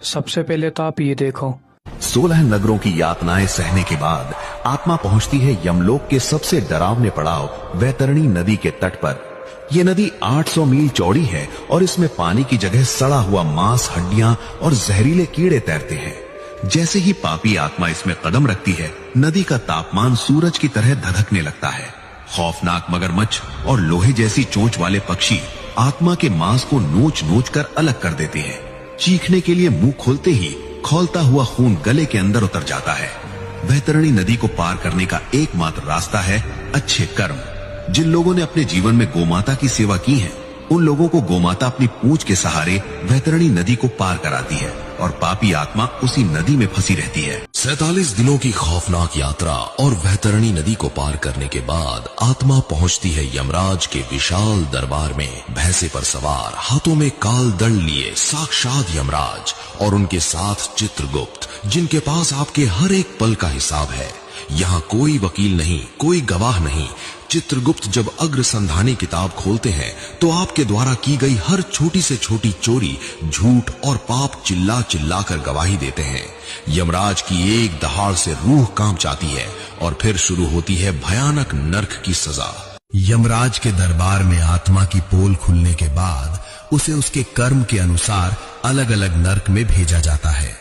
सबसे पहले तो आप ये देखो। 16 नगरों की यातनाएं सहने के बाद आत्मा पहुंचती है यमलोक के सबसे डरावने पड़ाव वैतरणी नदी के तट पर। यह नदी 800 मील चौड़ी है और इसमें पानी की जगह सड़ा हुआ मांस, हड्डियां और जहरीले कीड़े तैरते हैं। जैसे ही पापी आत्मा इसमें कदम रखती है, नदी का तापमान सूरज की तरह धधकने लगता है। खौफनाक मगरमच्छ और लोहे जैसी चोंच वाले पक्षी आत्मा के मांस को नोच नोच कर अलग कर देते हैं। चीखने के लिए मुंह खोलते ही खौलता हुआ खून गले के अंदर उतर जाता है। वैतरणी नदी को पार करने का एकमात्र रास्ता है अच्छे कर्म। जिन लोगों ने अपने जीवन में गोमाता की सेवा की है, उन लोगों को गोमाता अपनी पूंछ के सहारे वैतरणी नदी को पार कराती है और पापी आत्मा उसी नदी में फंसी रहती है। 47 दिनों की खौफनाक यात्रा और वैतरणी नदी को पार करने के बाद आत्मा पहुंचती है यमराज के विशाल दरबार में। भैंसे पर सवार, हाथों में काल दंड लिए साक्षात यमराज और उनके साथ चित्रगुप्त, जिनके पास आपके हर एक पल का हिसाब है। यहाँ कोई वकील नहीं, कोई गवाह नहीं। चित्रगुप्त जब अग्रसंधानी किताब खोलते हैं तो आपके द्वारा की गई हर छोटी से छोटी चोरी, झूठ और पाप चिल्ला चिल्ला कर गवाही देते हैं। यमराज की एक दहाड़ से रूह कांप जाती है और फिर शुरू होती है भयानक नरक की सजा। यमराज के दरबार में आत्मा की पोल खुलने के बाद उसे उसके कर्म के अनुसार अलग अलग नरक में भेजा जाता है।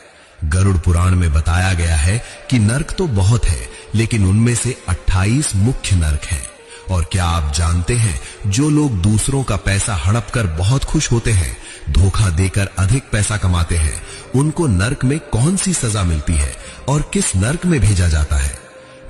गरुड़ पुराण में बताया गया है कि नरक तो बहुत है, लेकिन उनमें से 28 मुख्य नरक हैं। और क्या आप जानते हैं, जो लोग दूसरों का पैसा हड़प कर बहुत खुश होते हैं, धोखा देकर अधिक पैसा कमाते हैं, उनको नरक में कौन सी सजा मिलती है और किस नरक में भेजा जाता है?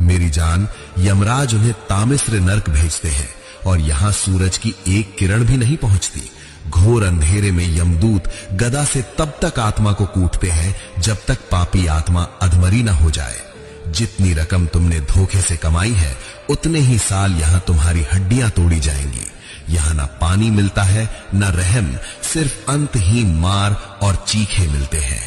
मेरी जान, यमराज उन्हें तामिस्र नरक भेजते हैं और यहां सूरज की एक किरण भी नहीं पहुंचती। घोर अंधेरे में यमदूत गदा से तब तक आत्मा को कूटते हैं जब तक पापी आत्मा अधमरी न हो जाए। जितनी रकम तुमने धोखे से कमाई है, उतने ही साल यहां तुम्हारी हड्डियां तोड़ी जाएंगी। यहां ना पानी मिलता है, न रहम, सिर्फ अंतहीन मार और चीखे मिलते हैं।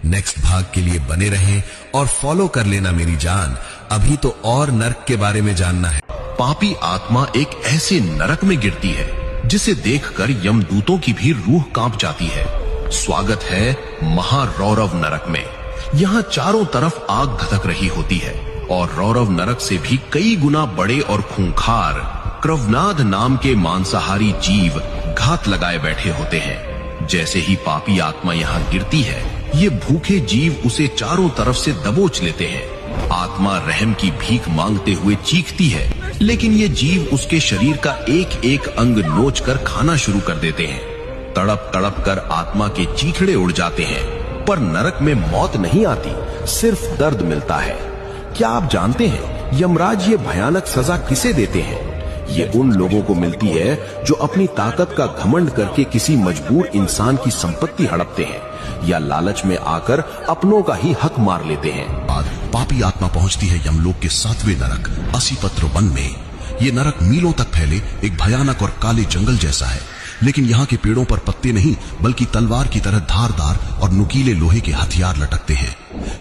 नेक्स्ट भाग के लिए बने रहें और फॉलो कर लेना मेरी जान। अभी तो और नरक के बारे में जानना है। पापी आत्मा एक ऐसे नरक में गिरती है जिसे देखकर यमदूतों की भी रूह कांप जाती है। स्वागत है महारौरव नरक में। यहाँ चारों तरफ आग धधक रही होती है और रौरव नरक से भी कई गुना बड़े और खूंखार क्रवनाद नाम के मांसाहारी जीव घात लगाए बैठे होते हैं। जैसे ही पापी आत्मा यहाँ गिरती है, ये भूखे जीव उसे चारों तरफ से दबोच लेते हैं। आत्मा रहम की भीख मांगते हुए चीखती है, लेकिन ये जीव उसके शरीर का एक एक अंग नोच कर खाना शुरू कर देते हैं। तड़प तड़प कर आत्मा के चीथड़े उड़ जाते हैं, पर नरक में मौत नहीं आती, सिर्फ दर्द मिलता है। क्या आप जानते हैं यमराज ये भयानक सजा किसे देते हैं? ये उन लोगों को मिलती है जो अपनी ताकत का घमंड करके किसी मजबूर इंसान की संपत्ति हड़पते हैं या लालच में आकर अपनों का ही हक मार लेते हैं। पापी आत्मा पहुंचती है यमलोक के 7वें नरक असीपत्र वन में। ये नरक मीलों तक फैले एक भयानक और काले जंगल जैसा है, लेकिन यहाँ के पेड़ों पर पत्ते नहीं, बल्कि तलवार की तरह धारदार और नुकीले लोहे के हथियार लटकते हैं।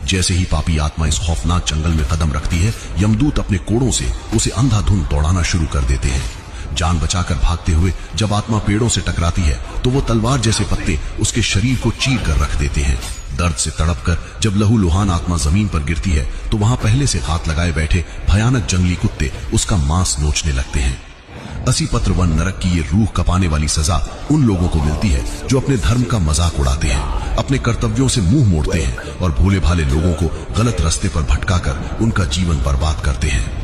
जैसे ही पापी आत्मा इस खौफनाक जंगल में कदम रखती है, यमदूत अपने कोड़ों से उसे अंधाधुंध दौड़ाना शुरू कर देते हैं। जान बचाकर भागते हुए जब आत्मा पेड़ों से टकराती है, तो वो तलवार जैसे पत्ते उसके शरीर को चीर कर रख देते हैं। दर्द से तड़पकर जब लहूलुहान आत्मा जमीन पर गिरती है, तो वहां पहले से हाथ लगाए बैठे भयानक जंगली कुत्ते उसका मांस नोचने लगते हैं। असीपत्र वन नरक की ये रूह कपाने वाली सजा उन लोगों को मिलती है जो अपने धर्म का मजाक उड़ाते हैं, अपने कर्तव्यों से मुंह मोड़ते हैं और भोले भाले लोगों को गलत रास्ते पर भटकाकर उनका जीवन बर्बाद करते हैं।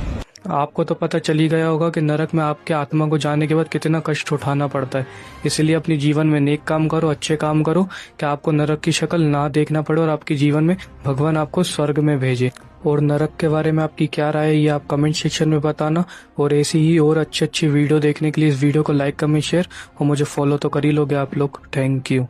आपको तो पता चल ही गया होगा कि नरक में आपके आत्मा को जाने के बाद कितना कष्ट उठाना पड़ता है। इसलिए अपने जीवन में नेक काम करो, अच्छे काम करो, कि आपको नरक की शक्ल ना देखना पड़े और आपके जीवन में भगवान आपको स्वर्ग में भेजे। और नरक के बारे में आपकी क्या राय है, ये आप कमेंट सेक्शन में बताना। और ऐसी ही और अच्छी अच्छी वीडियो देखने के लिए इस वीडियो को लाइक, कमेंट, शेयर और मुझे फॉलो तो कर ही लोगे आप लोग। Thank you.